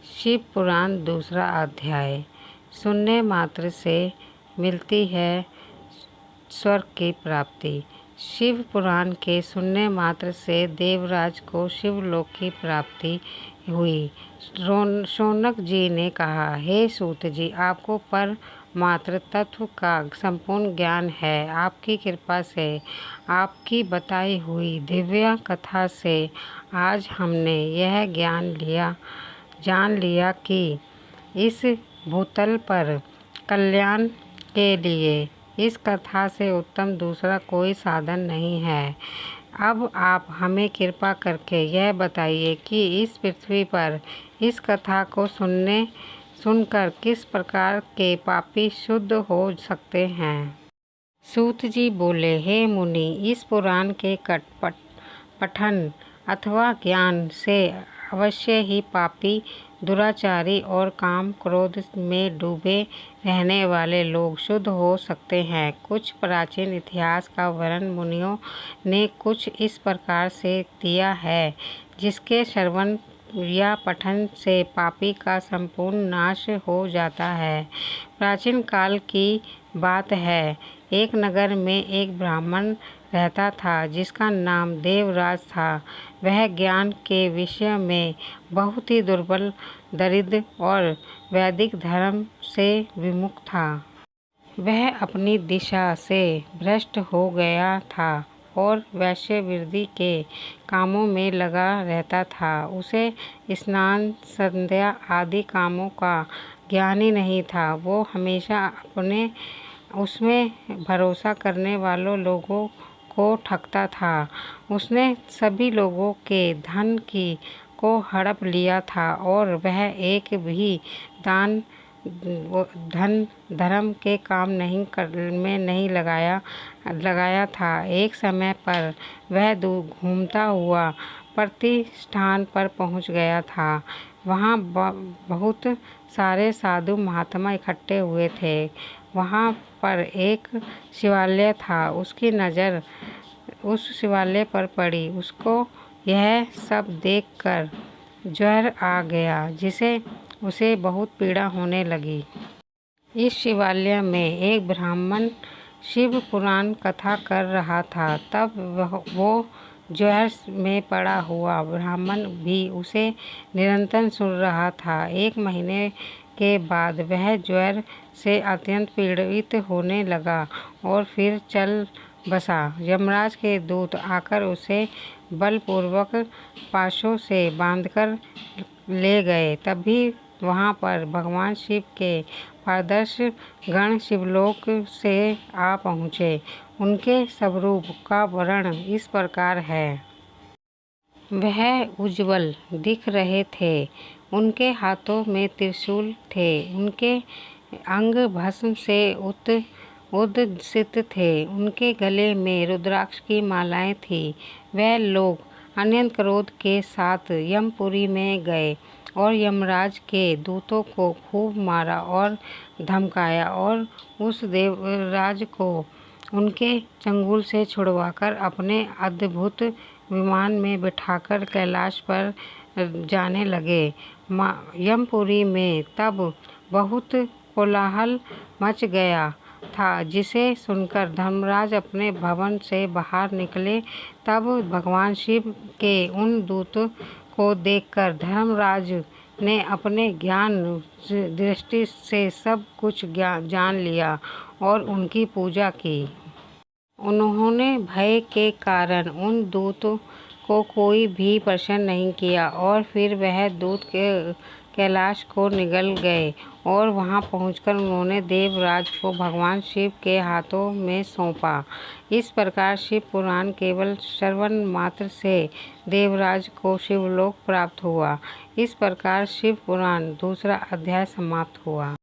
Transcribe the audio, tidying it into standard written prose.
शिव पुराण दूसरा अध्याय। सुनने मात्र से मिलती है स्वर्ग की प्राप्ति। शिव पुराण के सुनने मात्र से देवराज को शिवलोक की प्राप्ति हुई। शौनक जी ने कहा, हे सूत जी, आपको परमात्र तत्व का संपूर्ण ज्ञान है। आपकी कृपा से, आपकी बताई हुई दिव्य कथा से आज हमने यह जान लिया कि इस भूतल पर कल्याण के लिए इस कथा से उत्तम दूसरा कोई साधन नहीं है। अब आप हमें कृपा करके यह बताइए कि इस पृथ्वी पर इस कथा को सुनकर किस प्रकार के पापी शुद्ध हो सकते हैं। सूत जी बोले, हे मुनि, इस पुराण के पठन अथवा ज्ञान से अवश्य ही पापी, दुराचारी और काम क्रोध में डूबे रहने वाले लोग शुद्ध हो सकते हैं। कुछ प्राचीन इतिहास का वर्णन मुनियों ने कुछ इस प्रकार से दिया है, जिसके श्रवण या पठन से पापी का संपूर्ण नाश हो जाता है। प्राचीन काल की बात है, एक नगर में एक ब्राह्मण रहता था जिसका नाम देवराज था। वह ज्ञान के विषय में बहुत ही दुर्बल, दरिद्र और वैदिक धर्म से विमुख था। वह अपनी दिशा से भ्रष्ट हो गया था और वेश्यावृत्ति के कामों में लगा रहता था। उसे स्नान, संध्या आदि कामों का ज्ञान ही नहीं था। वो हमेशा उसमें भरोसा करने वालों लोगों को ठगता था। उसने सभी लोगों के धन को हड़प लिया था और वह एक भी दान धर्म के काम में नहीं लगाया था। एक समय पर वह घूमता हुआ प्रतिष्ठान पर पहुंच गया था। वहां बहुत सारे साधु महात्मा इकट्ठे हुए थे। वहां पर एक शिवालय था। उसकी नज़र उस शिवालय पर पड़ी। उसको यह सब देखकर ज्वर आ गया, जिससे उसे बहुत पीड़ा होने लगी। इस शिवालय में एक ब्राह्मण शिव पुराण कथा कर रहा था। तब वो ज्वर में पड़ा हुआ ब्राह्मण भी उसे निरंतर सुन रहा था। एक महीने के बाद वह ज्वर से अत्यंत पीड़ित होने लगा और फिर चल बसा। यमराज के दूत आकर उसे बलपूर्वक पाशों से बांधकर ले गए। तभी वहां पर भगवान शिव के पारदर्शी गण शिवलोक से आ पहुँचे। उनके स्वरूप का वर्णन इस प्रकार है। वह उज्ज्वल दिख रहे थे। उनके हाथों में त्रिशूल थे। उनके अंग भस्म से उद्दसित थे। उनके गले में रुद्राक्ष की मालाएं थीं। वह लोग अत्यंत क्रोध के साथ यमपुरी में गए और यमराज के दूतों को खूब मारा और धमकाया और उस देवराज को उनके चंगुल से छुड़वाकर अपने अद्भुत विमान में बिठाकर कैलाश पर जाने लगे। यमपुरी में तब बहुत कोलाहल मच गया था, जिसे सुनकर धर्मराज अपने भवन से बाहर निकले। तब भगवान शिव के उन दूतों को देखकर धर्मराज ने अपने ज्ञान दृष्टि से सब कुछ जान लिया और उनकी पूजा की। उन्होंने भय के कारण उन दूतों को कोई भी प्रश्न नहीं किया और फिर वह दूत कैलाश को निकल गए और वहां पहुंचकर उन्होंने देवराज को भगवान शिव के हाथों में सौंपा। इस प्रकार शिव पुराण केवल श्रवण मात्र से देवराज को शिवलोक प्राप्त हुआ। इस प्रकार शिव पुराण दूसरा अध्याय समाप्त हुआ।